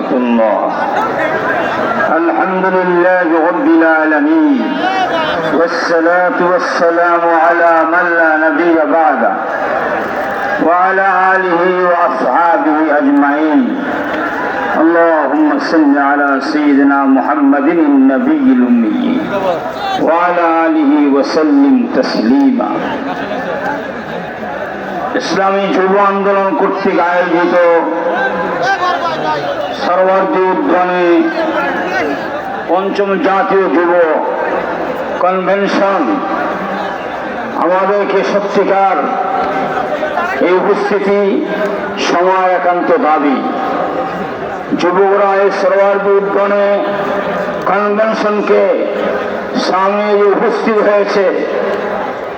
واتقوا الله. الحمد لله رب العالمين والصلاة والسلام على من لا نبي بعده وعلى آله وأصحابه أجمعين. اللهم صل على سيدنا محمد النبي الأمي وعلى آله وسلم تسليما. ইসলামী যুব আন্দোলন কর্তৃক আয়োজিত সরওয়ার্দী উদ্যানে পঞ্চম জাতীয় যুব কনভেনশন আমাদেরকে সত্যিকার এই উপস্থিতি সময় একান্ত দাবি। যুবকরা এই সরওয়ার্দী উদ্যানে কনভেনশনকে সামনে উপস্থিত হয়েছে,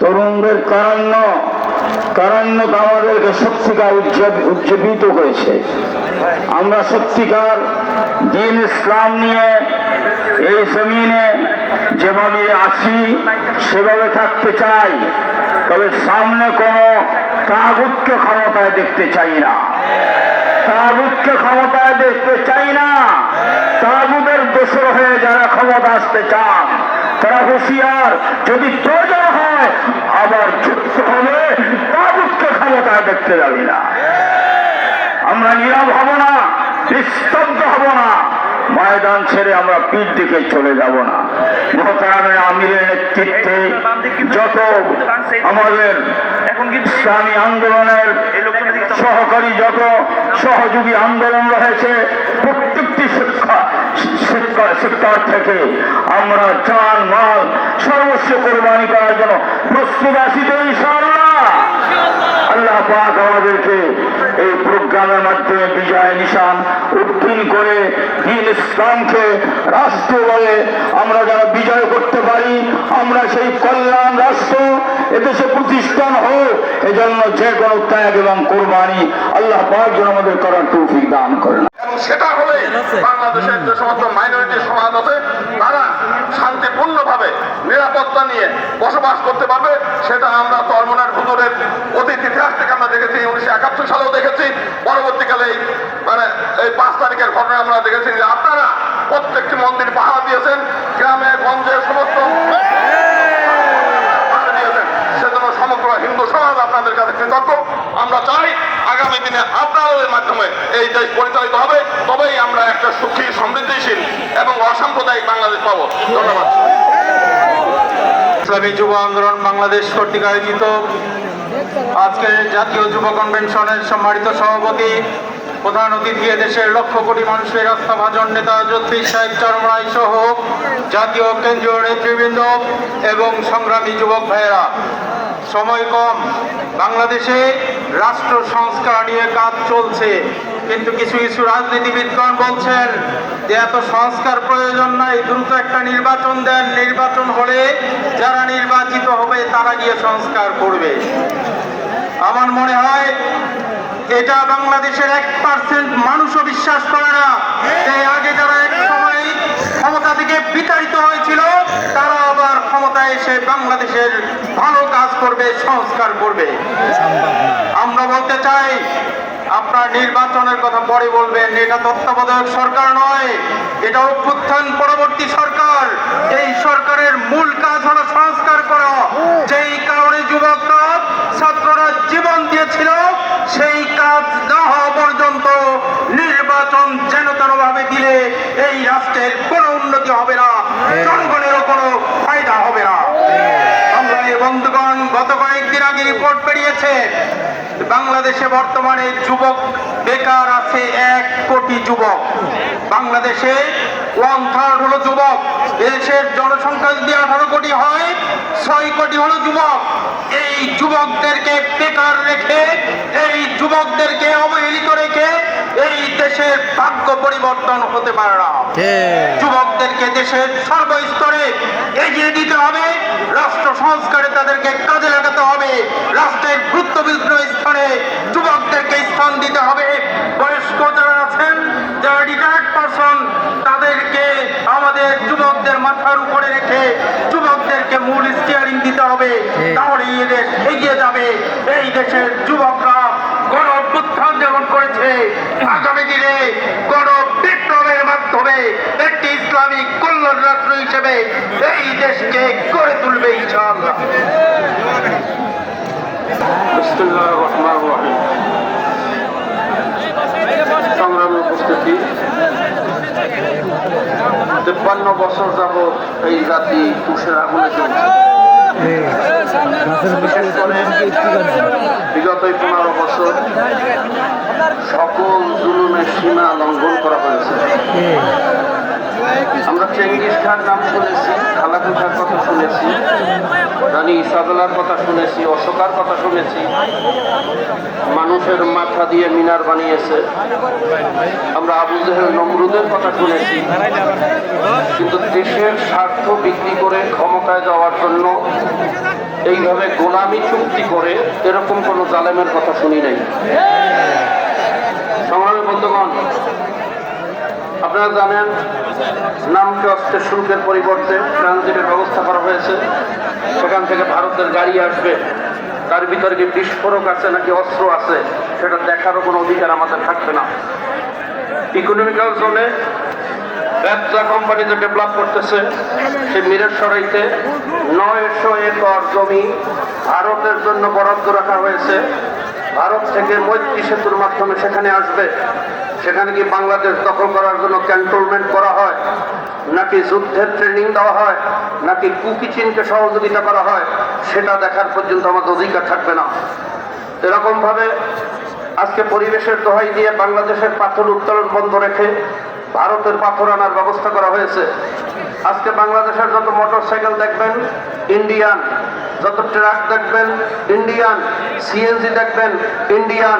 তরুণদের কারণ্য আমাদেরকে সত্যিকার উজ্জীবিত করেছে। আমরা সত্যিকার দ্বীন ইসলাম নিয়ে এই জমিনে যেভাবে আছি সেভাবে থাকতে চাই, তবে সামনে কোনো তাগুতকে ক্ষমতায় দেখতে চাই না। তাগুতকে ক্ষমতায় দেখতে চাই না। তাগুতের দোষর হয়ে যারা ক্ষমতা আসতে চান তারা হুঁশিয়ার, যদি প্রয়োজন হয় আবার যুদ্ধ হবে, তাগুতকে ক্ষমতায় দেখতে যাবি না। আমরা নীরব হব না, নিস্তব্ধ হব না, ময়দান ছেড়ে আমরা পিঠ দিকে চলে যাব না। মোহতারামের আমিরের নেতৃত্বে যত আমাদের ইসলামী আন্দোলনের সহকারী যত সহযোগী আন্দোলন রয়েছে, প্রত্যেকটি সেক্টর থেকে আমরা জান মাল সর্বস্ব কোরবানি করার জন্য প্রস্তুত আছি তো ইনশাআল্লাহ। আল্লাহ পাক আমাদেরকে এই প্রোগ্রামের মাধ্যমে বিজয় নিশান উত্তীর্ণ করে দ্বীন ইসলামকে রাষ্ট্র বলে আমরা যারা বিজয় করতে পারি, আমরা সেই কল্যাণ রাষ্ট্র এদেশে প্রতিষ্ঠান হোক, এজন্য যে কোনো ত্যাগ এবং কোরবানি আল্লাহ পাক যেন আমাদের করার তৌফিক দান করেন। এবং সেটা হলে বাংলাদেশের যে সমস্ত মাইনরিটি সমাজ আছে তারা শান্তিপূর্ণভাবে নিরাপত্তা নিয়ে বসবাস করতে পারবে। সেটা আমরা চরমনার হুজুরের অতীত ইতিহাস থেকে আমরা দেখেছি, 1971 সালেও দেখেছি, পরবর্তীকালে এই 5 তারিখের ঘটনা আমরা দেখেছি যে আপনারা প্রত্যেকটি মন্দির পাহারা দিয়েছেন, গ্রামে গঞ্জে সমস্ত দিয়েছেন। সেজন্য সমগ্র হিন্দু সমাজ আপনাদের কাছে কৃতজ্ঞ। আমরা চাই আগামী দিনে আপনাদের মাধ্যমে এই দেশ পরিচালিত হবে, তবেই আমরা একটা সুখী, সমৃদ্ধিশীল এবং অসাম্প্রদায়িক বাংলাদেশ পাবো। ধন্যবাদ। ইসলামী যুব আন্দোলন বাংলাদেশ কর্তৃক আয়োজিত আজকে জাতীয় যুব কনভেনশনের সম্মানিত সভাপতি, প্রধান অতিথি, দেশের লক্ষ কোটি মানুষের আস্থাভাজন নেতা জ্যোতি সাহেব চরমরাই সহ জাতীয় কেন্দ্রীয় নেতৃবৃন্দ এবং সংগ্রামী যুবক ভাইয়েরা, সময় কম, বাংলাদেশে রাষ্ট্র সংস্কার নিয়ে কাজ চলছে, কিন্তু কিছু কিছু রাজনীতিবিদগণ বলছেন যে এত সংস্কার প্রয়োজন নাই, দ্রুত একটা নির্বাচন দেন, নির্বাচন হলে যারা নির্বাচিত হবে তারা গিয়ে সংস্কার করবে। আমার মনে হয় এটা বাংলাদেশের 1% মানুষও বিশ্বাস করে না। এই আগে যারা এক সময় ক্ষমতা থেকে বিতাড়িত হয়েছিল তারা আবার ক্ষমতায় এসে বাংলাদেশের ভালো কাজ করবে, সংস্কার করবে। আমরা বলতে চাই, আপনার নির্বাচনের কথা পরে বলবেন, এটা তত্ত্বাবধায়ক সরকার নয়, এটা অভ্যুত্থান পরবর্তী সরকার। এই সরকারের মূল কাজ হলো সংস্কার করা। যেই কারণে যুবকরা, ছাত্ররা জীবন দিয়েছিল, সেই কাজ না হওয়া পর্যন্ত নির্বাচন যেন তেনভাবে দিলে এই রাষ্ট্রের কোনো উন্নতি হবে না, জনগণেরও কোনো ফায়দা হবে না। আমরা এই বন্ধুগণ গত কয়েকদিন আগে রিপোর্ট বেরিয়েছে, বাংলাদেশে বর্তমানে যুবক বেকার আছে 1 কোটি যুবক। বাংলাদেশে 1/3 হলো যুবক। দেশের জনসংখ্যা যদি 18 কোটি হয়, 6 কোটি হলো যুবক। এই যুবকদেরকে বেকার রেখে, এই যুবকদেরকে অবহেলিত রেখে এই দেশের ভাগ্য পরিবর্তন হতে পারে না। যুবকদেরকে দেশের সর্বস্তরে এগিয়ে দিতে হবে, রাষ্ট্র সংস্কারে তাদেরকে কাজে লাগাতে হবে, রাষ্ট্রের গুরুত্বপূর্ণ স্থানে যুবকদেরকে স্থান দিতে হবে। বয়স্ক যারা আছেন, যারা রিটায়ার্ড পারসন, তাদেরকে আমাদের যুবকদের মাথার উপরে রেখে যুবকদেরকে মূল স্টিয়ারিং দিতে হবে, তাহলে এই দেশ এগিয়ে যাবে। এই দেশের যুবকরা গণ অভ্যুত্থান যেমন করেছে, আগামী দিনে গণ হিসেবে এই দেশকে গড়ে তুলবে ইনশাআল্লাহ। বিসমিল্লাহির রহমানির রহিম। সংগ্রামী উপস্থিতি, 53 বছর যাবৎ এই জাতি তুষের আগুনে চলছে। বিশেষ করে বিগত 15 বছর সকল জুলুমের সীমা লঙ্ঘন করা হয়েছে। আমরা চেঙ্গিস খান নাম শুনেছি, খালাকু খার কথা শুনেছি, রানী ইসাবেলার কথা শুনেছি, অশোকার কথা শুনেছি, মানুষের মাথা দিয়ে মিনার বানিয়েছে। আমরা আবু জেহেল নমরুদের কথা শুনেছি, কিন্তু দেশের স্বার্থ বিক্রি করে ক্ষমতায় যাওয়ার জন্য এইভাবে গোলামি চুক্তি করে এরকম কোনো জালেমের কথা শুনি নাই। সংগ্রামী বন্ধুগণ, আপনারা জানেন নামকে অস্ত্রের শুল্কের পরিবর্তে ট্রানজিটের ব্যবস্থা করা হয়েছে। সেখান থেকে ভারতের গাড়ি আসবে, তার ভিতরে কি বিস্ফোরক আছে নাকি অস্ত্র আছে সেটা দেখারও কোনো অধিকার আমাদের থাকবে না। ইকোনমিক্যাল জোনে ব্যবসা কোম্পানি যে ডেভেলপ করতেছে, সেই মিরেরসরাইতে 900 একর জমি ভারতের জন্য বরাদ্দ রাখা হয়েছে। ভারত থেকে মৈত্রী সেতুর মাধ্যমে সেখানে আসবে। সেখানে কি বাংলাদেশ দখল করার জন্য ক্যান্টনমেন্ট করা হয়, নাকি যুদ্ধের ট্রেনিং দেওয়া হয়, নাকি কুকি চীনকে সহযোগিতা করা হয়, সেটা দেখার পর্যন্ত আমাদের অধিকার থাকবে না। এরকম ভাবে আজকে পরিবেশের দোহাই দিয়ে বাংলাদেশের পাথর উত্তোলন বন্ধ রেখে ভারতের পাথর আনার ব্যবস্থা করা হয়েছে। আজকে বাংলাদেশের যত মোটরসাইকেল দেখবেন ইন্ডিয়ান, যত ট্রাক দেখবেন ইন্ডিয়ান, সিএনজি দেখবেন ইন্ডিয়ান।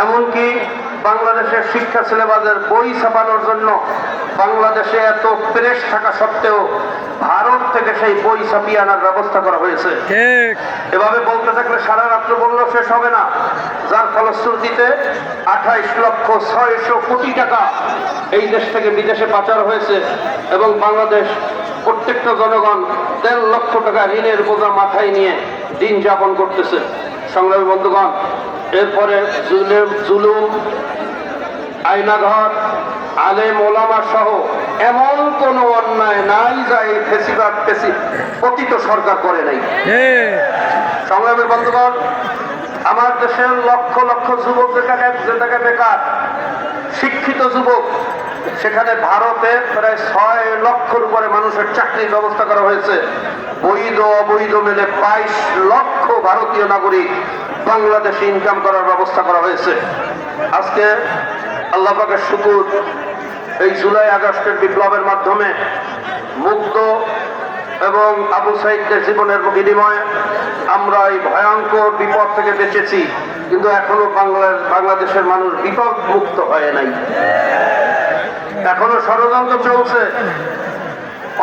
এমনকি বাংলাদেশের শিক্ষা সিলেবাসের বই ছাপানোর জন্য বাংলাদেশে এত প্রেস থাকা সত্ত্বেও ভারত থেকে সেই বই ছাপিয়ে আনার ব্যবস্থা করা হয়েছে। এভাবে বলতে থাকলে সারা রাত্র বললেও শেষ হবে না। যার ফলশ্রুতিতে 28,600 কোটি টাকা এই দেশ থেকে বিদেশে পাচার হয়েছে এবং বাংলাদেশ প্রত্যেকটা জনগণ 13 লক্ষ টাকা ঋণের বোঝা মাথায় নিয়ে দিন যাপন করতেছে। সংগ্রামী বন্ধুগণ, এরপরে জুলুম, আয়নাঘর, আলেম ওলামা সহ এমন কোন অন্যায় নাই যা এই ফেসিবাদ পতিত সরকার করে নাই। সংগ্রামী বন্ধুগণ, আমার দেশের লক্ষ লক্ষ যুবক যেটাকে বেকার, শিক্ষিত যুবক, সেখানে ভারতে প্রায় 6 লক্ষর উপরে মানুষের চাকরির ব্যবস্থা করা হয়েছে। বৈধ অবৈধ মিলে 22 লক্ষ ভারতীয় নাগরিক বাংলাদেশে ইনকাম করার ব্যবস্থা করা হয়েছে। আজকে আল্লাহ পাকের শুকর, এই জুলাই আগস্টের বিপ্লবের মাধ্যমে মুক্ত এবং আবু সাইদদের জীবনের বিনিময়ে আমরা এই ভয়ঙ্কর বিপদ থেকে বেঁচেছি, কিন্তু এখনো বাংলাদেশের মানুষ বিপদ মুক্ত হয় নাই। এখনো ষড়যন্ত্র চলছে।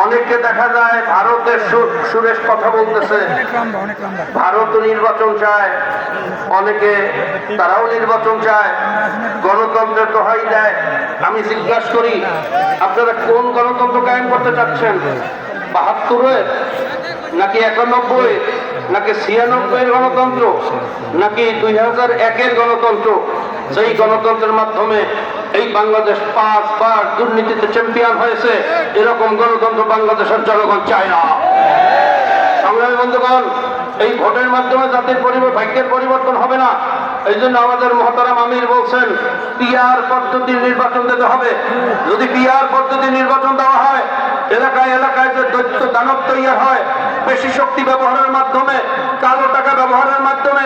অনেককে দেখা যায় ভারতের সুরেশ কথা বলতেছে, ভারত নির্বাচন চায়, অনেকে তারাও নির্বাচন চায়, গণতন্ত্রের দোহাই দেয়। আমি জিজ্ঞাসা করি, আপনারা কোন গণতন্ত্র কায়েম করতে চাচ্ছেন? 72-এর নাকি 91, নাকি 96-এর গণতন্ত্র, নাকি 2001-এর গণতন্ত্র? সেই গণতন্ত্রের মাধ্যমে এই বাংলাদেশ 5 বার দুর্নীতিতে চ্যাম্পিয়ন হয়েছে, এরকম গণতন্ত্র বাংলাদেশের জনগণ চায় না। সংগ্রামী বন্ধুগণ, এই ভোটের মাধ্যমে জাতির ভাগ্যের পরিবর্তন হবে না। এই জন্য আমাদের মহতারাম আমির বলছেন পিআর পদ্ধতির নির্বাচন দিতে হবে। যদি পিআর পদ্ধতির নির্বাচন দেওয়া হয়, এলাকায় এলাকায় যে দৈত্য দানব তৈরি হয়, বেশি শক্তি ব্যবহারের মাধ্যমে, কালো টাকা ব্যবহারের মাধ্যমে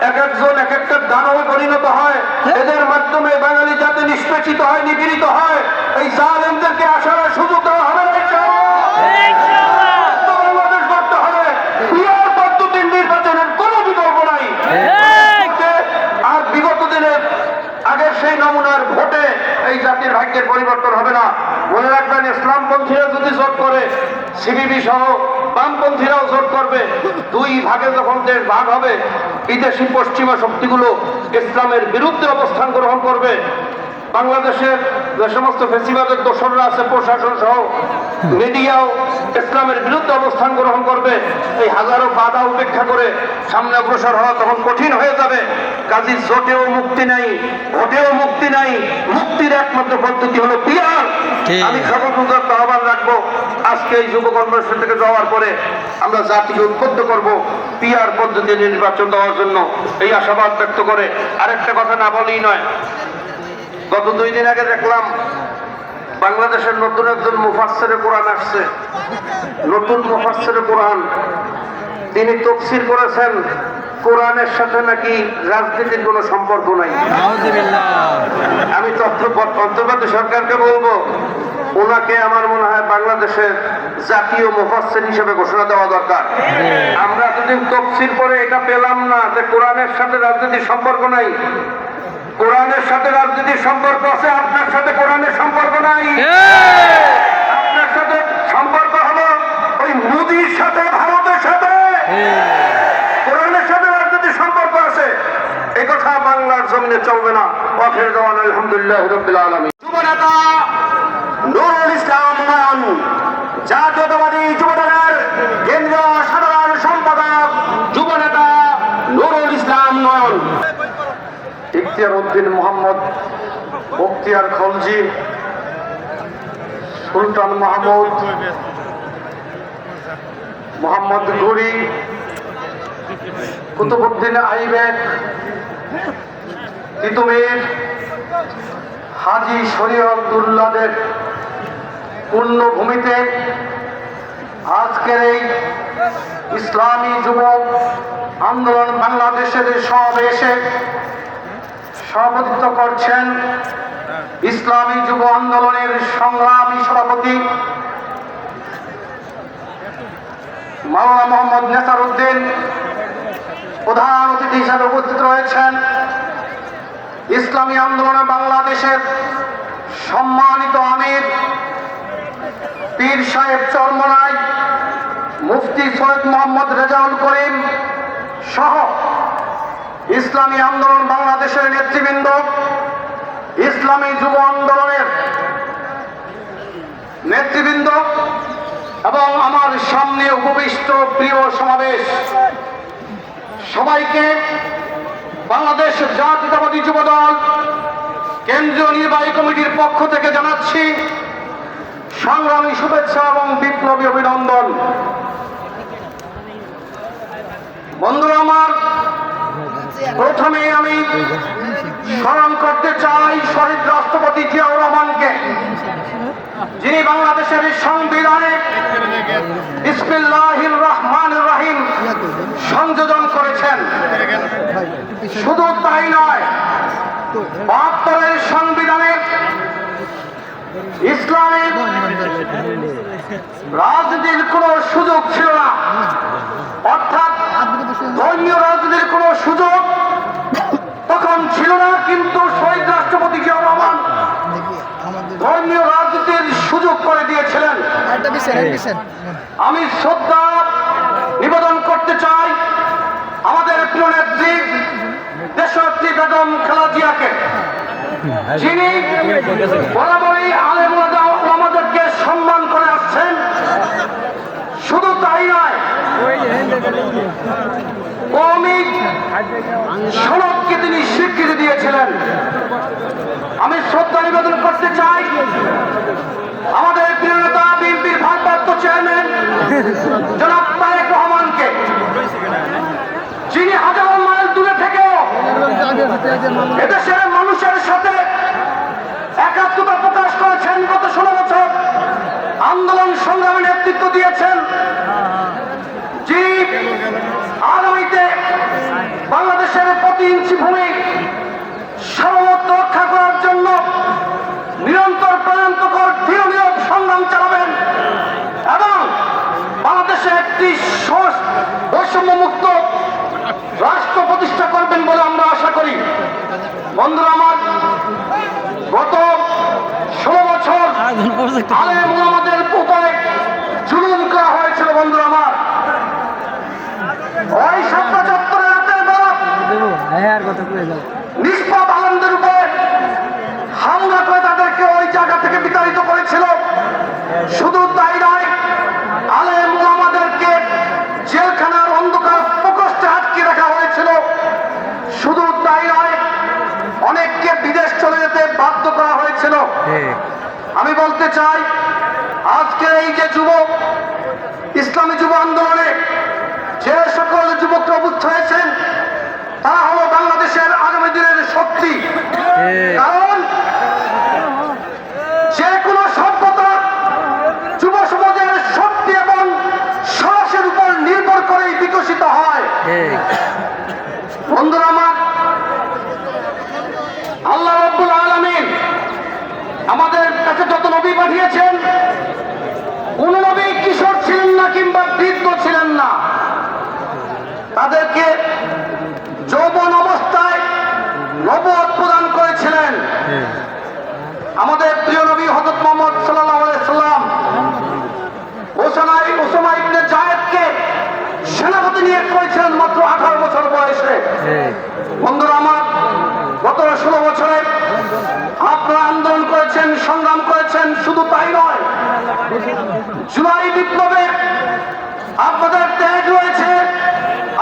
এক একজন এক একটা দানবে পরিণত হয়, এদের মাধ্যমে বাঙালি জাতি নিষ্পেষিত হয়, নিপীড়িত হয়। এই জালেমদেরকে আসার সুযোগ দেওয়া হবে না। বাংলাদেশ করতে হবে পিআর পদ্ধতির নির্বাচনের কোনো বিকল্প নাই। আর বিগত দিনের আগের সেই নমুনার ভোটে এই জাতির ভাগ্যের পরিবর্তন হবে না। মনে রাখবেন, ইসলামপন্থীরা যদি জোট করে, সিবিবি সহ বামপন্থীরাও জোট করবে, 2 ভাগে যখন দেশ ভাগ হবে, বিদেশি পশ্চিমা শক্তিগুলো ইসলামের বিরুদ্ধে অবস্থান গ্রহণ করবে। বাংলাদেশের যে সমস্ত ফেসিবাদের দোসররা আছে, প্রশাসন সহ মিডিয়াও ইসলামের বিরুদ্ধে অবস্থান গ্রহণ করবে। এই হাজারো বাধা উপেক্ষা করে সামনে অগ্রসর হওয়া তখন কঠিন হয়ে যাবে। কাজী জোটেও মুক্তি নাই, ভোটেও মুক্তি নাই। মুক্তির একমাত্র পদ্ধতি হলো পিআর। আমি সর্বপ্রথম আহ্বান রাখবো, আজকে এই যুব কনভেনশন থেকে যাওয়ার পরে আমরা জাতিকে উদ্বুদ্ধ করব পিআর পদ্ধতি নির্বাচন দেওয়ার জন্য, এই আশাবাদ ব্যক্ত করে আরেকটা কথা না বলেই নয়। গত 2 দিন আগে দেখলাম বাংলাদেশের নতুন একজন মুফাসসিরে কোরআন আসছে, নতুন মুফাসসিরে কোরআন। তিনি তাফসীর করেছেন কোরআনের সাথে নাকি রাজনীতির কোনো সম্পর্ক নাই। আমি অন্তর্বর্তী সরকারকে বলবো, ওনাকে আমার মনে হয় বাংলাদেশের জাতীয় মুফাসসির হিসেবে ঘোষণা দেওয়া দরকার। আমরা এতদিন তাফসীর করে এটা পেলাম না যে কোরআনের সাথে রাজনীতির সম্পর্ক নাই। কোরআনের সাথে রাজনীতির সম্পর্ক আছে, আপনার সাথে কোরআনের সম্পর্ক নাই। আপনার সাথে সম্পর্ক হলো ওই মোদির সাথে, ভারতের সাথে। কোরআনের সাথে রাজনীতির সম্পর্ক আছে, এই কথা বাংলার জমিনে চলবে না। ওয়াখির দাওয়ানা আলহামদুলিল্লাহি রাব্বিল আলামিন। যুবনেতা নুরুল ইসলাম নয়ন, জাতীয়তাবাদী যুবদলের কেন্দ্রীয় সাধারণ সম্পাদক যুবনেতা নুরুল ইসলাম নয়ন। ইখতিয়ার উদ্দিন মোহাম্মদ, বখতিয়ার খলজি, সুলতান মাহমুদ, মোহাম্মদ গুরি, কুতুবউদ্দিন আইবেক, তিতুমির, হাজী শরীয়তুল্লাহদের পুণ্যভূমিতে আজকের এই ইসলামী যুবক আন্দোলন বাংলাদেশের সমাবেশে সভাপতিত্ব করছেন ইসলামী যুব আন্দোলনের সংগ্রামী সভাপতি মাওলানা মোহাম্মদ নেসার উদ্দিন। প্রধান অতিথি হিসেবে উপস্থিত রয়েছেন ইসলামী আন্দোলনে বাংলাদেশের সম্মানিত আমির পীর সাহেব চরমনাই, মুফতি সৈয়দ মোহাম্মদ রেজাউল করিম সহ ইসলামী আন্দোলন বাংলাদেশের নেতৃবৃন্দ, ইসলামী যুব আন্দোলনের নেতৃবৃন্দ এবং আমার সামনে উপবিষ্ট প্রিয় সমাবেশ, সবাইকে বাংলাদেশ জাতীয়তাবাদী যুবদল কেন্দ্রীয় নির্বাহী কমিটির পক্ষ থেকে জানাচ্ছি সংগ্রামী শুভেচ্ছা এবং বিপ্লবী অভিনন্দন। বন্ধুরা আমার, প্রথমে আমি স্মরণ করতে চাই শহীদ রাষ্ট্রপতি জিয়াউর রহমানকে, যিনি বাংলাদেশের সংবিধানে বিসমিল্লাহির রহমানির রহিম সংযোজন করেছেন। শুধু তাই নয়, ৭২-এর সংবিধানে ইসলামিক রাজনীতির কোনো সুযোগ ছিল না, অর্থাৎ ধর্মীয় রাজনীতির কোনো সুযোগ তখন ছিল না। কিন্তু শহীদ রাষ্ট্রপতি জিয়াউর রহমান ধর্মীয় রাজনীতির সুযোগ করে দিয়েছিলেন। আমি শ্রদ্ধা নিবেদন করতে চাই আমাদের প্রিয় নেত্রী দেশনেত্রী বেগম খালেদা জিয়াকে, যিনি বরাবরই আলেম ওলামাদেরকে সম্মান করে আসছেন। শুধু তাই নয়, কওমি সনদকে তিনি স্বীকৃতি দিয়েছিলেন। আমি শ্রদ্ধা নিবেদন করতে চাই আমাদের প্রিয় নেতা বিএনপির ভারপ্রাপ্ত চেয়ারম্যান জনাব তারেক রহমানকে, যিনি হাজার মাইল দূরে থেকেও এদেশের মানুষের সাথে একাত্মতা প্রকাশ করেছেন। গত 16 বছর আন্দোলন সংগ্রামে নেতৃত্ব দিয়েছেন, যিনি আগামীতে বাংলাদেশের প্রতি ইঞ্চি ভূমি সার্বভৌমত্ব রক্ষা করার জন্য নিরন্তর প্রাণান্তকর দৃঢ় নীরব সংগ্রাম চালাবেন এবং বাংলাদেশে একটি বৈষম্যমুক্ত রাষ্ট্র প্রতিষ্ঠা করবেন বলে আমরা আশা করি। বন্ধুরা আমার, গত 16 বছর আলেম ওলামাদের উপরে জুলুম করা হয়েছিল। বন্ধুরা আমার, ওই ৭৭ রাতের বেলা নিষ্পাপ আলেমদের উপরে হামলা করে তাদেরকে ওই জায়গা থেকে বিতাড়িত করেছিল। শুধু তাই নয়, আলেম ওলামাদেরকে জেলখানার অন্ধকার প্রকোষ্ঠে আটকে রাখা হয়েছিল। শুধু তাই নয়, অনেককে বিদেশ চলে যেতে বাধ্য করা হয়েছিল। আমি বলতে চাই, আজকে এই যে যুবক ইসলামী যুব আন্দোলনে যে সকল যুবকরা যুক্ত হয়েছেন, তারা হলো বাংলাদেশের আগামী দিনের শক্তি। কারণ যে কোনো সভ্যতা যুব সমাজের শক্তি এবং সাহসের উপর নির্ভর করেই বিকশিত হয়। বন্ধুরা আমার, আল্লাহ রাব্বুল আলামিন আমাদের কাছে যত নবী পাঠিয়েছেন, কোন নবী কিশোর ছিলেন না কিংবা বৃদ্ধ ছিলেন না। তাদেরকে যৌবন অবস্থায় নবুয়ত প্রদান করেছিলেন। আমাদের প্রিয় নবী হযরত মুহাম্মদ সাল্লাল্লাহু আলাইহি সাল্লাম ওসামা ইবনে জায়েদকে সেনাপতি নিয়োগ করেছিলেন মাত্র 18 বছর বয়সে। বন্ধুরা আমার, গত 16 বছরে আপনারা আন্দোলন করেছেন, সংগ্রাম করেছেন। শুধু তাই নয়, জুলাই বিপ্লবে আপনাদের ত্যাগ রয়েছে,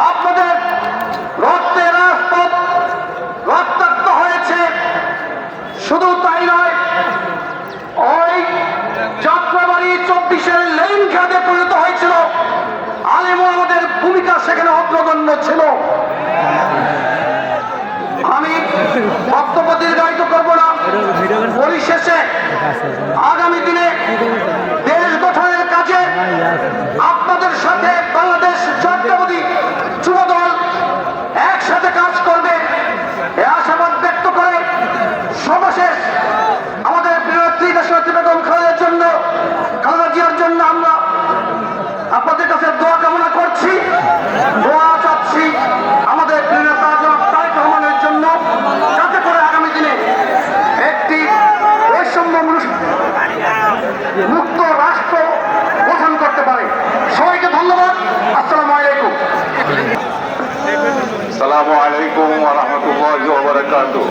আপনাদের রক্তে রাজপথ রক্তাক্ত হয়েছে। শুধু তাই নয়, ওই যাত্রাবাড়ি 24-এর লেন খাতে পরিণত হয়েছিল। আলেম ওলামাদের ভূমিকা সেখানে অগ্রগণ্য ছিল। আমি বক্তব্য দীর্ঘায়িত করব না। পরিশেষে আগামী দিনে দেশ গঠনের কাজে আপনাদের সাথে বাংলাদেশ জাতীয়তাবাদী যুবদল একসাথে কাজ করবে, এ আশাবাদ ব্যক্ত করে সর্বশেষ আমাদের প্রিয় দেশনেত্রী বেগম খালেদা জিয়ার জন্য আমরা আপনাদের কাছে দোয়া কামনা করছি, দোয়া চাচ্ছি আমাদের প্রিয় নেতা জনাব তারেক রহমানের জন্য, যাতে করে আগামী দিনে একটি বৈষম্য মুক্ত রাষ্ট্র গঠন করতে পারে। সবাইকে ধন্যবাদ। আসসালামু আলাইকুম। আসসালামু আলাইকুম ওয়া রাহমাতুল্লাহি ওয়া বারাকাতুহু।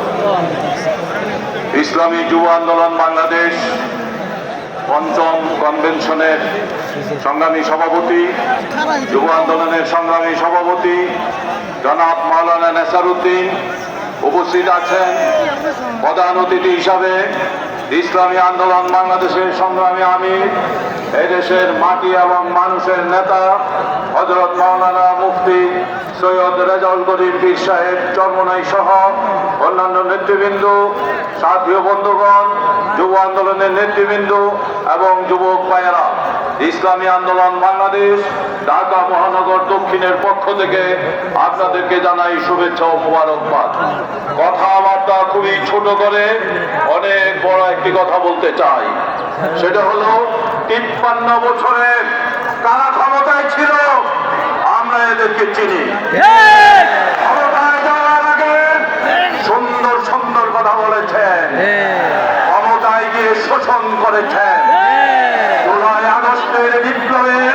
ইসলামী যুব আন্দোলন বাংলাদেশ পঞ্চম কনভেনশনের সংগ্রামী সভাপতি, যুব আন্দোলনের সংগ্রামী সভাপতি জনাব মাওলানা নেসারউদ্দিন উপস্থিত আছেন। প্রধান অতিথি হিসাবে ইসলামী আন্দোলন বাংলাদেশের সংগ্রামী আমির, এদেশের মাটি এবং মানুষের নেতা হযরত মাওলানা মুফতি সৈয়দ রেজাউল করিম পীর সাহেব চরমনাই সহ অন্যান্য নেতৃবৃন্দ, সাথী বন্ধুগণ, যুব আন্দোলনের নেতৃবৃন্দ এবং যুবক ভাইয়েরা, ইসলামী আন্দোলন বাংলাদেশ ঢাকা মহানগর দক্ষিণের পক্ষ থেকে আপনাদেরকে জানাই শুভেচ্ছা ও মোবারকবাদ। কথাবার্তা খুবই ছোট করে অনেক বড় একটি কথা বলতে চাই। সেটা হলো 53 বছরের কারা ক্ষমতায় ছিল, আমরা এদেরকে চিনি। ক্ষমতায় যাওয়ার আগে সুন্দর সুন্দর কথা বলেছেন, ক্ষমতায় গিয়ে শোষণ করেছেন। জুলাই আগস্টের বিপ্লবের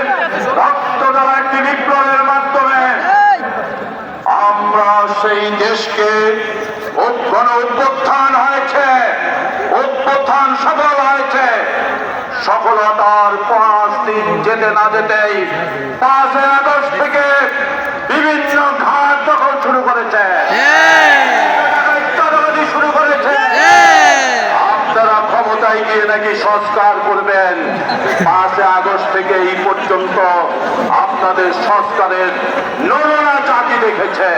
রক্ত দেওয়া একটি বিপ্লবের মাধ্যমে আমরা সেই দেশকে অভ্যুত্থান হয়েছে, অভ্যুত্থান সফল হয়েছে। সফলতার 5 দিন যেতে না যেতেই 5 আগস্ট থেকে বিভিন্ন ঘাট দখল শুরু করেছে, শুরু করেছে। আপনারা ক্ষমতায় গিয়ে নাকি সংস্কার করবেন। 5 আগস্ট থেকে এই পর্যন্ত আপনাদের সংস্কারের নমুনা জাতি দেখেছে।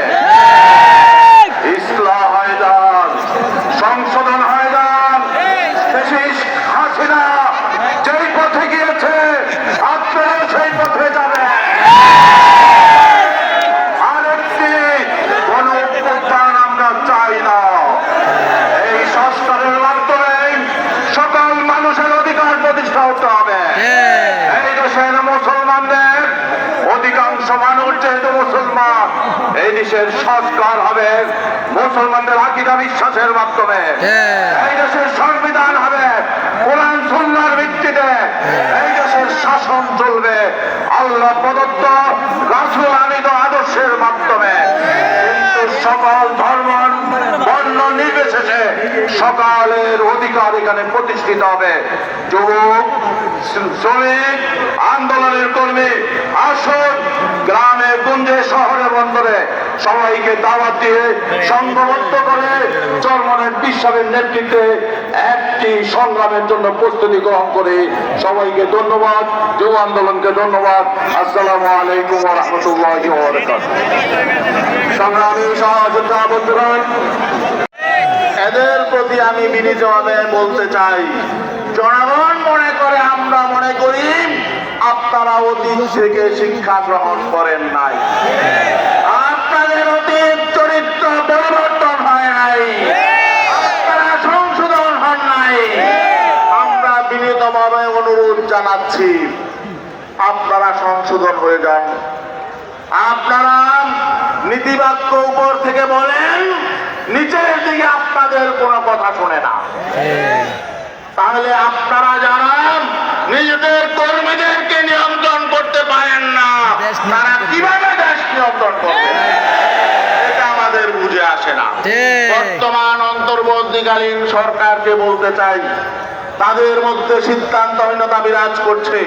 ইসলাম হয়ে যান, সংশোধন হয়ে যান। হাসিনা যেই পথে গিয়েছে আপনারা সেই পথে যাবেন। আরেকটি কোন অভ্যুত্থান আমরা চাই না। এই সংস্কারের মাধ্যমে সকল মানুষের অধিকার প্রতিষ্ঠা হতে হবে। এই দেশের মুসলমানদের অধিকাংশ মানুষ যেহেতু মুসলমান, এই দেশের সংস্কার হবে মুসলমানদের আকীদা বিশ্বাসের মাধ্যমে। এই দেশের সংবিধান হবে কোরআন সুন্নাহর ভিত্তিতে। এই দেশের শাসন চলবে আল্লাহ প্রদত্ত রাসূল আনিত আদর্শের মাধ্যমে। কিন্তু সকল ধর্ম বর্ণ নির্বিশেষে সকালের অধিকার এখানে প্রতিষ্ঠিত হবে। যুবক, শ্রমিক, আন্দোলনের কর্মী, আসুন গ্রামে গঞ্জে শহরে বন্দরে সবাইকে দাওয়াত দিয়ে সংঘবদ্ধ করে চরমনের বিশ্বাসের নেতৃত্বে একটি সংগ্রামের জন্য প্রস্তুতি গ্রহণ করে সবাইকে ধন্যবাদ, যুব আন্দোলনকে ধন্যবাদ। আসসালামু আলাইকুম ওয়া রাহমাতুল্লাহি ওয়া বারাকাতুহু। সংগ্রামী সহযোদ্ধা বন্ধুগণ, এদের প্রতি আমি বিনীতভাবে বলতে চাই, জনগণ মনে করে আমরা মনে করি আপনারা অতীত থেকে শিক্ষা গ্রহণ করেন নাই, আপনাদের অতীত চরিত্র পরিবর্তন হয় নাই, আপনারা সংশোধন হন নাই। আমরা বিনীতভাবে অনুরোধ জানাচ্ছি, আপনারা সংশোধন হয়ে যান। আপনারা নীতিবাক্য উপর থেকে বলেন, নিচের দিকে আপনাদের কোনো কথা শোনে না। তাহলে আপনারা যারা নিজেদের কর্মীদেরকে নিয়ন্ত্রণ করতে পারেন না, তারা কিভাবে দেশ নিয়ন্ত্রণ করবে? এটা আমাদের বুঝে আসে না। বর্তমান অন্তর্বর্তীকালীন সরকারকে বলতে চাই, তাদের মধ্যে সিদ্ধান্তহীনতা বিরাজ করছে।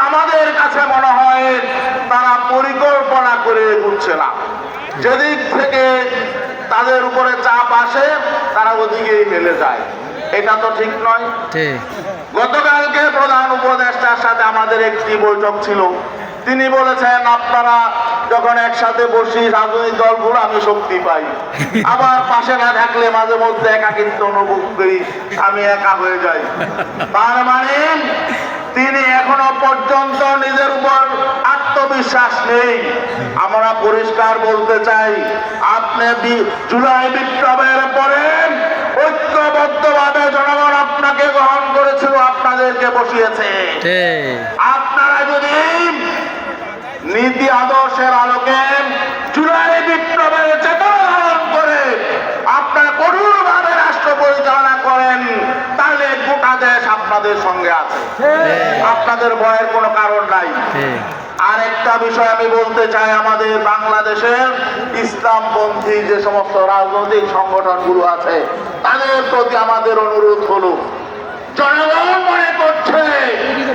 আমাদের কাছে মনে হয় তারা পরিকল্পনা করে এগুচ্ছে না। যেদিক থেকে তাদের উপরে চাপ আসে তারা ওদিকেই মেলে যায়। এটা তো ঠিক নয়। গতকালকে প্রধান উপদেষ্টার সাথে আমাদের একটি বৈঠক ছিল। তিনি বলেছেন, আপনারা যখন একসাথে বসি রাজনৈতিক দলগুলো আমি শক্তি পাই, আবার পাশে না থাকলে মাঝে মধ্যে একাকিত্ব অনুভব করি, আমি একা হয়ে যাই। তার মানে তিনি এখনো পর্যন্ত নিজের উপর আত্মবিশ্বাস নেই। আমরা পরিষ্কার বলতে চাই, আপনি জুলাই বিপ্লবের পরে ঐক্যবদ্ধভাবে জনগণ আপনাকে গ্রহণ করেছিল, আপনাদেরকে বসিয়েছে। আপনারা যদি নীতি আদর্শের আলোকে জুলাই বিপ্লবের চেতনা ধারণ করে আপনারা কঠোরভাবে রাষ্ট্র পরিচালনা করেন, তাহলে গোটা দেশ আপনাদের সঙ্গে আছে, আপনাদের ভয়ের কোনো কারণ নাই। আর একটা বিষয় আমি বলতে চাই, আমাদের বাংলাদেশের ইসলামপন্থী যে সমস্ত রাজনৈতিক সংগঠনগুলো আছে তাদের প্রতি আমাদের অনুরোধ হলো, জনগণ মনে করছে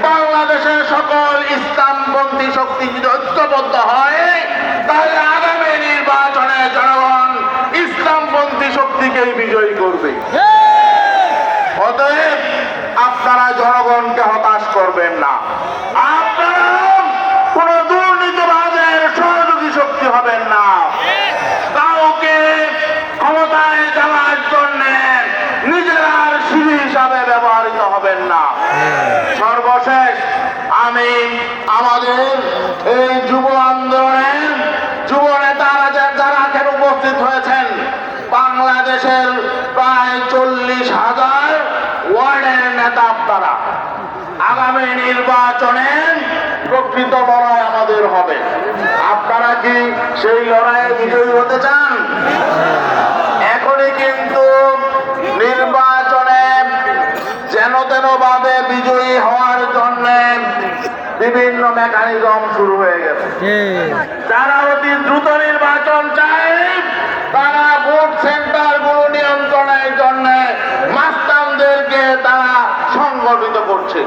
বাংলাদেশের সকল ইসলামপন্থী শক্তি যদি ঐক্যবদ্ধ হয়, তাহলে আগামী নির্বাচনে জনগণ ইসলামপন্থী শক্তিকেই বিজয়ী করবে। অতএব আপনারা জনগণকে হতাশ করবেন না। আপনারা কোন দুর্নীতিবাদের সহযোগী শক্তি হবেন না। কাউকে ক্ষমতায় যাওয়ার জন্য নিজেরা সিঁড়ি হিসাবে ব্যবহৃত হবেন না। সর্বশেষ আমি আমাদের এই যুব আন্দোলনের যুব নেতারা যারা এখানে উপস্থিত হয়েছেন, বাংলাদেশের প্রায় 40,000 ওয়ার্ডের নেতা আপনারা। আগামী নির্বাচনে প্রকৃত লড়াই আমাদের হবে। আপনারা কি সেই লড়াইয়ে বিজয়ী হতে চান? এখনই কিন্তু নির্বাচনে যেন তেন ভাবে বিজয়ী হওয়ার জন্য বিভিন্ন মেকানিজম শুরু হয়ে গেছে। যারা অতি দ্রুত নির্বাচন চায়, তারা ভোট সেন্টার গুলো নিয়ন্ত্রণের জন্য মাস্তানদেরকে তারা সংগঠিত করছে।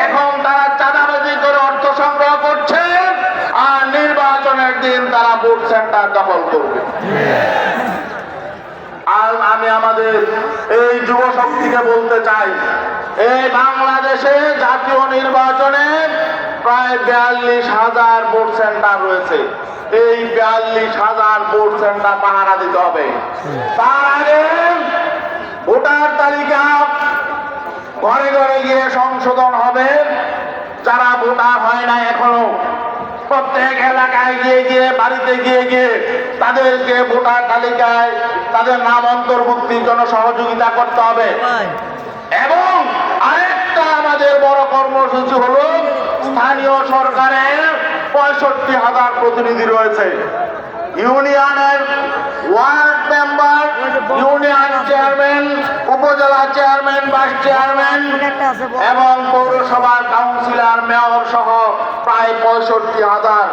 এখন তারা চাঁদাবাজি করে অর্থ সংগ্রহ করছে, আর নির্বাচনের দিন তারা ভোট সেন্টার দখল করবে। আর আমি আমাদের এই যুব শক্তিকে বলতে চাই, এই বাংলাদেশে জাতীয় নির্বাচনে প্রায় 42,000 ভোট সেন্টার রয়েছে। এই 42,000 ভোট সেন্টার পাহারা দিতে হবে। তার আগে ভোটার তালিকা ঘরে ঘরে গিয়ে সংশোধন হবে। যারা ভোটার হয় না এখনো, প্রত্যেক এলাকায় গিয়ে গিয়ে বাড়িতে গিয়ে গিয়ে তাদেরকে ভোটার তালিকায় তাদের নাম অন্তর্ভুক্তির জন্য সহযোগিতা করতে হবে। এবং আরেকটা আমাদের বড় কর্মসূচি হলো, স্থানীয় সরকারের 65,000 প্রতিনিধি রয়েছে। ইউনিয়নের ওয়ার্ড মেম্বার, ইউনিয়ন চেয়ারম্যান, উপজেলা চেয়ারম্যান, ভাইস চেয়ারম্যান এবং পৌরসভার কাউন্সিলর, মেয়র সহ প্রায় 65,000।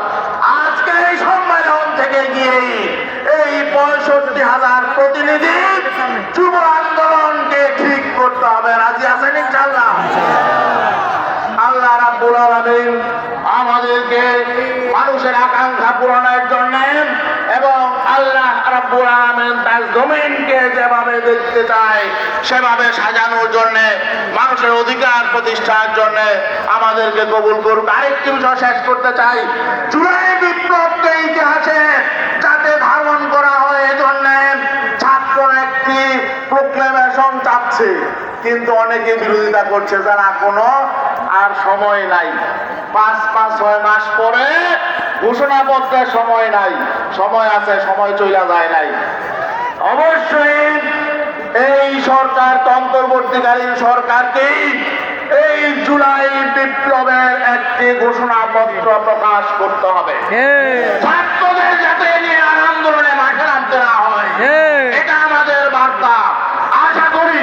আজকে এই সম্মেলন থেকে গিয়ে এই 65,000 প্রতিনিধি যুব আন্দোলনকে ঠিক করতে হবে। রাজি আছেন ইনশাআল্লাহ? আল্লাহ রাব্বুল আলামিন আমাদেরকে মানুষের আকাঙ্ক্ষা পূরণের জন্য এবং আল্লাহ রাব্বুল আলামিন তার জমিনকে যেভাবে দেখতে চায় সেভাবে সাজানোর জন্য, মানুষের অধিকার প্রতিষ্ঠার জন্য আমাদেরকে কবুল করুক। আরেকটি বিষয় শেষ করতে চাই, জুলাই বিপ্লবকে ইতিহাসে যাতে ধারণ করা হয় এজন্য ছাত্র একটি প্রোক্লেমেশন চাচ্ছে, কিন্তু অনেকে বিরোধিতা করছে যারা কোনো আর সময় নাই, 5-6 মাস পরে ঘোষণাপত্রের সময় নাই, সময় আছে, সময় চলে যায় নাই। অবশ্যই এই সরকার, অন্তর্বর্তীকালীন সরকারকেই এই জুলাই বিপ্লবের একটি ঘোষণাপত্র প্রকাশ করতে হবে। ছাত্রদের যাতে নিয়ে আর আন্দোলনে মাঠে নামতে না হয়, এটা আমাদের বার্তা। আশা করি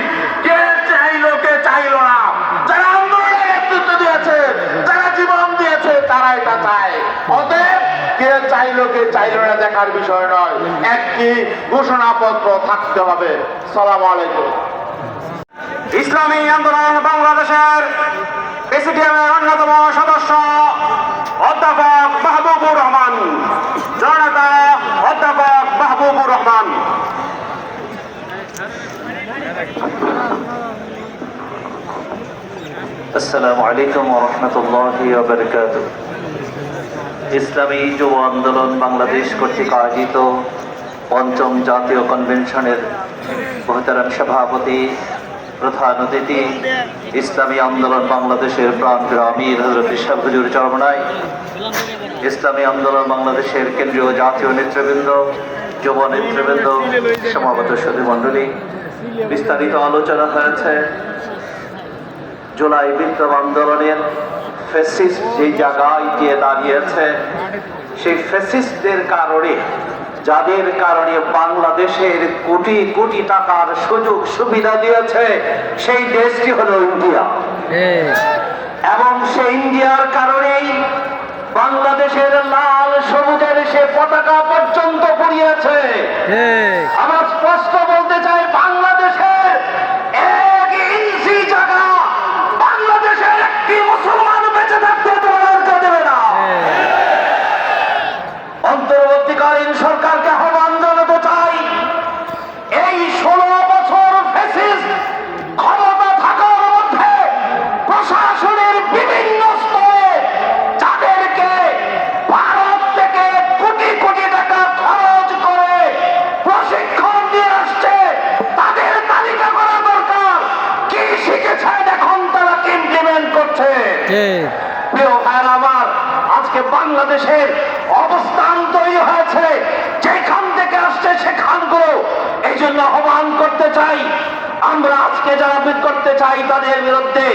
কে চাইলো কে চাইলো না, যারা আন্দোলনে নেতৃত্ব দিয়েছে, যারা জীবন দিয়েছে, তারা এটা চায়। অতএব কে চাইলো কে চাইলো না দেখার বিষয় নয়, একটি ঘোষণাপত্র থাকতে হবে। সালাম আলাইকুম। ইসলামী আন্দোলন বাংলাদেশের প্রেসিডিয়ামের অন্যতম সদস্য অধ্যাপক মাহবুবুর রহমান, জননেতা অধ্যাপক মাহবুবুর রহমান। আসসালামু আলাইকুম ওয়া রাহমাতুল্লাহি ওয়া বারাকাতুহু। ইসলামী যুব আন্দোলন বাংলাদেশ কর্তৃক আয়োজিত ৫ম জাতীয় কনভেনশনের মহতারাম সভাপতি, প্রধান অতিথি, ইসলামী আন্দোলন বাংলাদেশের প্রাণপ্রিয় আমির হযরত শাহ হুজুর চরমনাই, ইসলামী আন্দোলন বাংলাদেশের কেন্দ্রীয় জাতীয় নেতৃবৃন্দ, যুব নেতৃবৃন্দ, সমাগত সুধীমণ্ডলী, বিস্তারিত আলোচনা হয়েছে জুলাই বিপ্লব আন্দোলনের ফ্যাসিস্ট যে জায়গায় গিয়ে দাঁড়িয়েছে, সেই ফ্যাসিস্টদের কারণে, যাদের কারণে বাংলাদেশের কোটি কোটি টাকার সুযোগ সুবিধা দিয়েছে, সেই দেশটি হলো ইন্ডিয়া। এবং সেই ইন্ডিয়ার কারণেই বাংলাদেশের লাল সবুজের সে পতাকা পর্যন্ত পড়িয়েছে। আমরা স্পষ্ট বলতে চাই, বাংলাদেশের 1 ইঞ্চি জায়গা বাংলাদেশের একটি মুসলমান বেঁচে থাকতে দরকার দেবে না। অন্তর্বর্তীকালীন সরকারকে আহ্বান জানাতে চাই, এই 16 বছর ফ্যাসিস্ট ক্ষমতা থাকার মধ্যে প্রশাসনের বিভিন্ন স্তরে যাদেরকে ভারত থেকে কোটি কোটি টাকা খরচ করে প্রশিক্ষণ দিয়ে আসছে, তাদের তালিকা করা দরকার। কি শিখেছেন এখন তারা কি ইমপ্লিমেন্ট করছে? প্রিয় ভাইরা আমার, আজকে বাংলাদেশের অবস্থান তৈরি হয়েছে, যেখান থেকে আসছে সেখানগুলো, এই জন্য আহ্বান করতে চাই, আমরা আজকে যারা করতে চাই তাদের বিরুদ্ধে।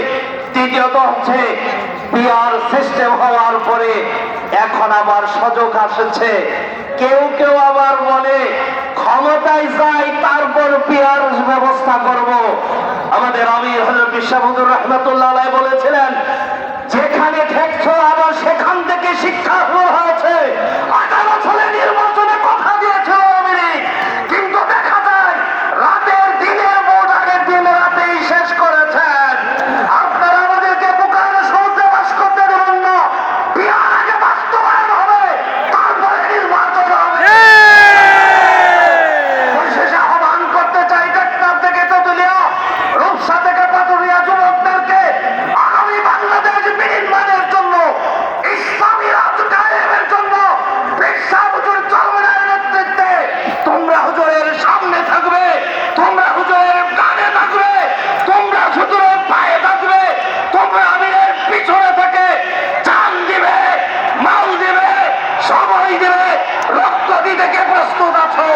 দ্বিতীয়ত হচ্ছে, পিআর সিস্টেম হওয়ার পরে এখন আবার সুযোগ আসছে, কেউ কেউ আবার বলে ক্ষমতায় যাই তারপর পিআর ব্যবস্থা করব। আমাদের আমির হযরত শাহ হুজুর রাহমাতুল্লাহ আলাইহি বলেছিলেন, যেখানে ঠেকছো আবার সেখান থেকে শিক্ষা শুরু হয়েছে। 18 সালে নির্বাচনে কথা দিয়েছে আওয়ামী লীগ, কিন্তু দেখা যায় রাতের দিনের ভোট আগের দিন রাতেই শেষ করেছেন। আপনারা আমাদেরকে বুকারে সমুদ্রে বাস করতে দেবেন না, বিয়ার আগে বাস্তবায়ন হবে, তারপরে নির্বাচন হবে। পরিশেষে আহ্বান করতে চাই, টেকনাফ থেকে তেঁতুলিয়া, রূপসা থেকে পাতুরিয়া যুবকদেরকে আগামী বাংলাদেশ বিনির্মাণের জন্য, ইসলামী রাষ্ট্র কায়েমের জন্য শাহ হুজুর চরমনাইয়ের নেতৃত্বে তোমরা হুজুরের সামনে থাকবে, তোমরা হুজুরের কানে থাকবে, তোমরা হুজুরের পায়ে থাকবে, তোমরা আমিরের পিছনে থেকে জান দিবে, মাল দিবে, সময় দিবে, রক্ত দিতে কে প্রস্তুত আছো?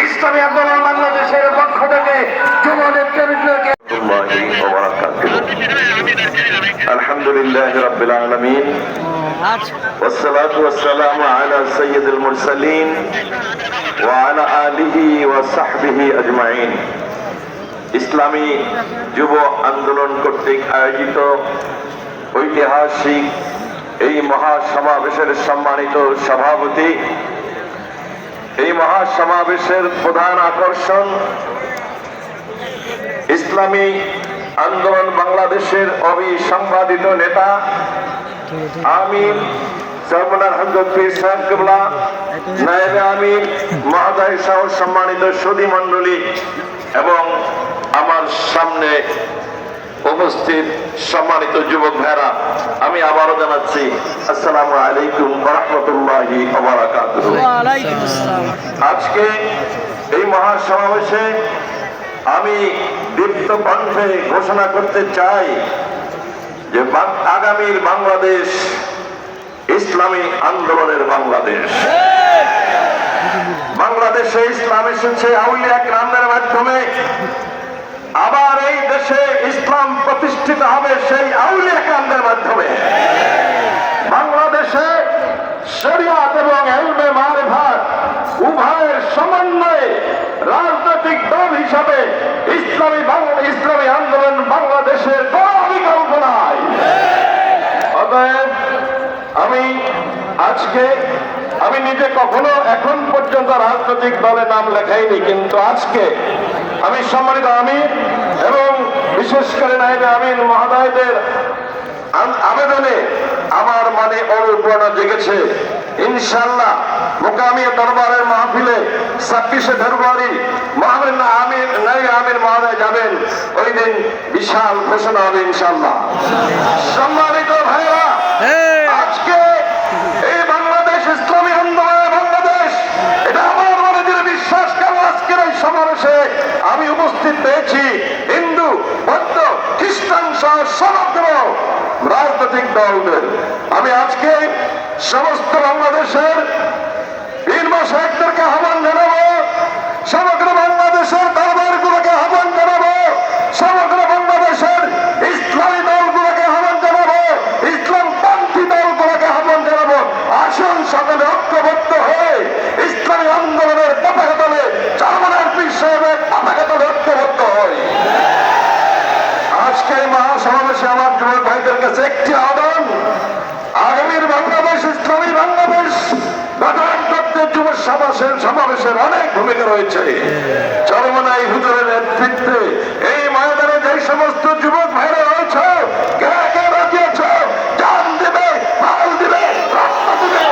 ইসলামী আন্দোলন বাংলাদেশের পক্ষ থেকে যুব নেতৃবৃন্দকে আলহামদুলিল্লাহ রাব্বিল আলামিন, والصلاة والسلام على سيد المرسلين وعلى آله وصحبه أجمعين। ইসলামী যুব আন্দোলন কর্তৃক আয়োজিত ঐতিহাসিক এই মহাসমাবেশের সম্মানিত সভাপতি, এই মহাসমাবেশের প্রধান আকর্ষণ ইসলামী আন্দোলন বাংলাদেশের অবিসংবাদিত নেতা আমির সর্বনার হযরত পীর সাহেব কিবলা, নায়েবে আমির মহোদয় সহ সম্মানিত সুধী মণ্ডলী এবং আমার সামনে উপস্থিত সম্মানিত যুবক ভাইরা, আমি আবারও জানাচ্ছি আসসালামু আলাইকুম ওয়া রাহমাতুল্লাহি ওয়া বারাকাতুহু। আজকে এই মহাসমাবেশে আমি দীপ্ত কণ্ঠে ঘোষণা করতে চাই যে আগামীর বাংলাদেশ ইসলামী আন্দোলনের বাংলাদেশ। বাংলাদেশে ইসলাম এসেছে আউলিয়া কেরামের মাধ্যমে, আবার এই দেশে ইসলাম প্রতিষ্ঠিত হবে সেই আউলিয়া কেরামদের মাধ্যমে। বাংলাদেশে শরিয়াত এবং ইলমে মারিফাত উভয়ের সমন্বয়ে রাজনৈতিক দল হিসাবে ইসলামী আন্দোলন বাংলাদেশের কোনো বিকল্প নাই। অতএব আমি নিজে কখনো এখন পর্যন্ত রাজনৈতিক দলে নাম লেখাইনি, কিন্তু আজকে আমি সম্মানিত আমির এবং বিশেষ করে নায়েবে আমির মহোদয়দের আবেদনে আমার মনে অনুপ্রেরণা জেগেছে। ইনশাআল্লাহ মুকামি দরবারের মাহফিলে 26শে ফেব্রুয়ারি নায়েবে আমির মহোদয় যাবেন, ওই দিন বিশাল ঘোষণা হবে ইনশাআল্লাহ। সম্মানিত ভাইরা, আজকে এই বাংলাদেশ ইসলামী আন্দোলনের বাংলাদেশ, এটা আমার মনে দিয়ে বিশ্বাস করো। আজকের এই সমাবেশে আমি উপস্থিত পেয়েছি হিন্দু, বৌদ্ধ, খ্রিস্টান সহ সমগ্র রাজনৈতিক দলদের। আমি আজকে সমস্ত বাংলাদেশের পীর মাশায়েখদেরকে আহ্বান জানাবো, সমগ্র বাংলাদেশের দরবারগুলোকে আহ্বান জানাবো, সমগ্র বাংলাদেশের ইসলামী দলগুলোকে আহ্বান জানাবো, ইসলামপন্থী দলগুলোকে আহ্বান জানাবো। আসুন সকলে ঐক্যবদ্ধ হয়ে ইসলামী আন্দোলনের পতাকা তলে চরমনার পীর সাহেবের পতাকা তলে ঐক্যবদ্ধ হই। আজকে এই মহাসমাবেশে আমার যুবক ভাইদের কাছে একটি আহ্বান, আগামীর বাংলাদেশ ইসলামী বাংলাদেশ গঠন করতে যুব সমাবেশের অনেক ভূমিকা রয়েছে। চরমনাই হুজুরের নেতৃত্বে এই ময়দানে যে সমস্ত যুবক ভাইরা রয়েছে, কে কে রাজিয়েছ জান দিবে, মাল দিবে, রক্ত দিবে।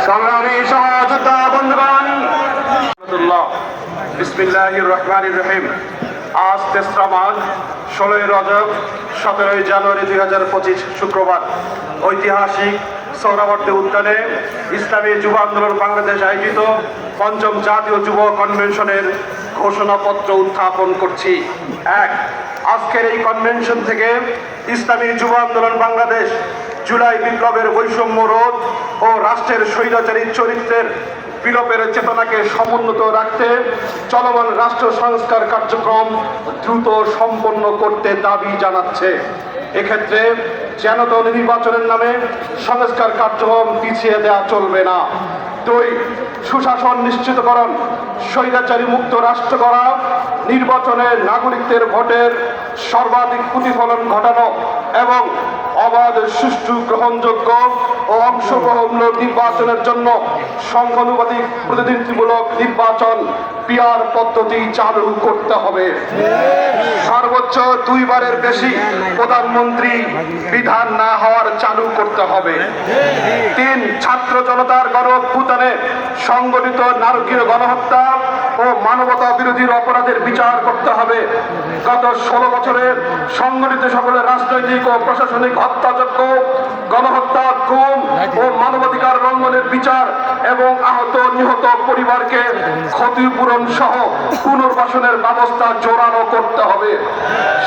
সংগ্রামী সহযোদ্ধা বন্ধুগণ, বিসমিল্লাহির রহমানির রহিম। আজ 3রা মাঘ, 16ই রজব, 17ই জানুয়ারি 2025 শুক্রবার ঐতিহাসিক সোহরাওয়ার্দী উদ্যানে ইসলামী যুব আন্দোলন বাংলাদেশ আয়োজিত ৫ম জাতীয় যুব কনভেনশনের ঘোষণাপত্র উত্থাপন করছি। আজকের এই কনভেনশন থেকে ইসলামী যুব আন্দোলন বাংলাদেশ জুলাই বিপ্লবের বৈষম্য রোধ ও রাষ্ট্রের স্বৈরাচারী চরিত্রের বিলোপের চেতনাকে সমুন্নত রাখতে চলমান রাষ্ট্র সংস্কার কার্যক্রম দ্রুত সম্পন্ন করতে দাবি জানাচ্ছে। এক্ষেত্রে যেনত নির্বাচনের নামে সংস্কার কার্যক্রম পিছিয়ে দেওয়া চলবে না। 2. সুশাসন নিশ্চিতকরণ, স্বৈরাচারী মুক্ত রাষ্ট্র করা, নির্বাচনে নাগরিকদের ভোটের সর্বাধিক প্রতিফলন ঘটানো এবং অবাধ, সুষ্ঠু, গ্রহণযোগ্য ও অংশগ্রহণমূলক নির্বাচনের জন্য সংখ্যানুপাতিক প্রতিনিধিত্বমূলক নির্বাচন পিআর পদ্ধতি চালু করতে হবে। সর্বোচ্চ 2 বারের বেশি প্রধানমন্ত্রী বিধান না হওয়ার চালু করতে হবে। 3. ছাত্র জনতার গণঅভ্যুত্থানে সংগঠিত নারকীয় গণহত্যা ও মানবতা বিরোধী অপরাধের বিচার করতে হবে। গত 16 বছরের সংগঠিত সকল রাজনৈতিক ও প্রশাসনিক হত্যাযজ্ঞ, গণহত্যা, গুম ও মানবাধিকার লঙ্ঘনের বিচার এবং আহত নিহত পরিবারকে ক্ষতিপূরণ সহ পুনর্বাসনের ব্যবস্থা জোরালো করতে হবে।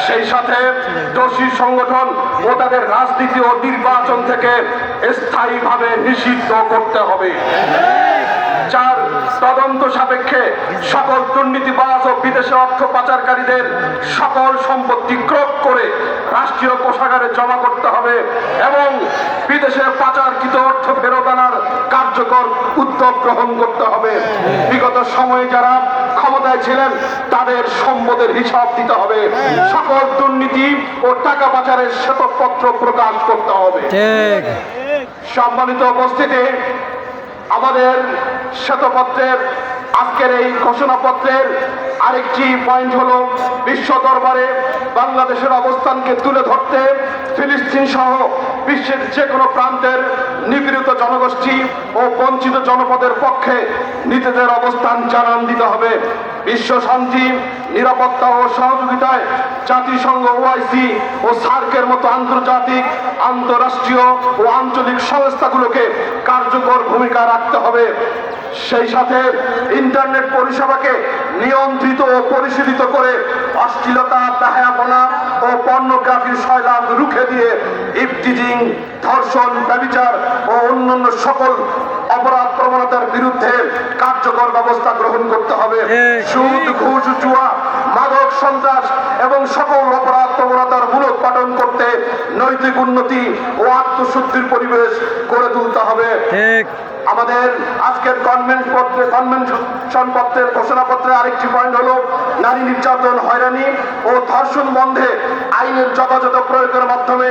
সেই সাথে দোষী সংগঠন ও তাদের রাজনীতি ও নির্বাচন থেকে স্থায়ীভাবে নিষিদ্ধ করতে হবে। যার তদন্ত সাপেক্ষে সকল দুর্নীতিবাজ ও বিদেশে অর্থ পাচারকারীদের সকল সম্পত্তি ক্রয় করে রাষ্ট্রীয় কোষাগারে জমা করতে হবে এবং বিদেশে পাচারকৃত অর্থ ফেরত আনার কার্যকর উদ্যোগ গ্রহণ করতে হবে। বিগত সময়ে যারা ক্ষমতায় ছিলেন তাদের সম্পদের হিসাব দিতে হবে। সকল দুর্নীতি ও টাকা পাচারের শ্বেতপত্র প্রকাশ করতে হবে। সম্মানিত উপস্থিতি, আমাদের শ্বেতপত্রের আজকের এই ঘোষণাপত্রের আরেকটি পয়েন্ট হলো বিশ্ব দরবারে বাংলাদেশের অবস্থানকে তুলে ধরতে ফিলিস্তিন সহ বিশ্বের যে কোনো প্রান্তের নিপীড়িত জনগোষ্ঠী ও বঞ্চিত জনপদের পক্ষে নিজেদের অবস্থান জানান দিতে হবে। বিশ্ব শান্তি, নিরাপত্তা ও সহযোগিতায় জাতিসংঘ, ওআইসি ও সার্কের মতো আন্তর্জাতিক, আন্তঃরাষ্ট্রীয় ও আঞ্চলিক সংস্থাগুলোকে কার্যকর ভূমিকা রাখতে হবে। সেই সাথে ইন্টারনেট পরিষেবাকে নিয়ন্ত্রিত ও পরিশীলিত করে অশ্লীলতা, দাহায়াপনা ও পর্নোগ্রাফির সয়লাভ রুখে দিয়ে ইফটিজিং, ধর্ষণ, ব্যভিচার ও অন্যান্য সকল অপরাধ প্রবণতার বিরুদ্ধে কার্যকর ব্যবস্থা গ্রহণ করতে হবে। সুদ, ঘুষ, জুয়া, মাদক, সন্ত্রাস এবং সকল অপরাধ প্রবণতার মূলোৎপাটন করতে নৈতিক উন্নতি ও আত্মশুদ্ধির পরিবেশ গড়ে তুলতে হবে। আমাদের আজকের কনভেনশন পত্রের ঘোষণাপত্রের আরেকটি পয়েন্ট হলো নারী নির্যাতন, হয়রানি ও ধর্ষণ বন্ধে আইনের যথাযথ প্রয়োগের মাধ্যমে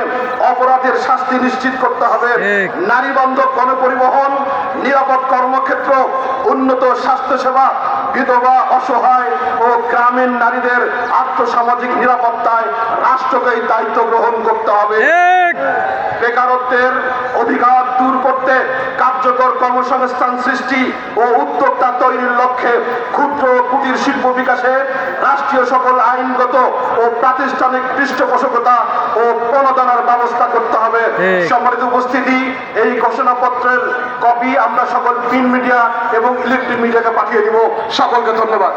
অপরাধের শাস্তি নিশ্চিত করতে হবে। নারী বান্ধব গণপরিবহন, নিরাপদ কর্মক্ষেত্র, উন্নত স্বাস্থ্যসেবা, বিধবা, অসহায় ও গ্রামীণ নারীদের আর্থসামাজিক নিরাপত্তায় রাষ্ট্রকে দায়িত্ব গ্রহণ করতে হবে। বেকারত্বের অধিকার দূর করতে কার্যকর কর্মসংস্থান সৃষ্টি ও উদ্যোক্তা তৈরির লক্ষ্যে ক্ষুদ্র ও কুটির শিল্প বিকাশে রাষ্ট্রীয় সকল আইনগত ও প্রাতিষ্ঠানিক পৃষ্ঠপোষকতা ও প্রণোদনার ব্যবস্থা করতে হবে। সম্মানিত উপস্থিতি, এই ঘোষণাপত্রের কপি আমরা সকল প্রিন্ট মিডিয়া এবং ইলেকট্রিক মিডিয়াকে পাঠিয়ে দিব। সকলকে ধন্যবাদ।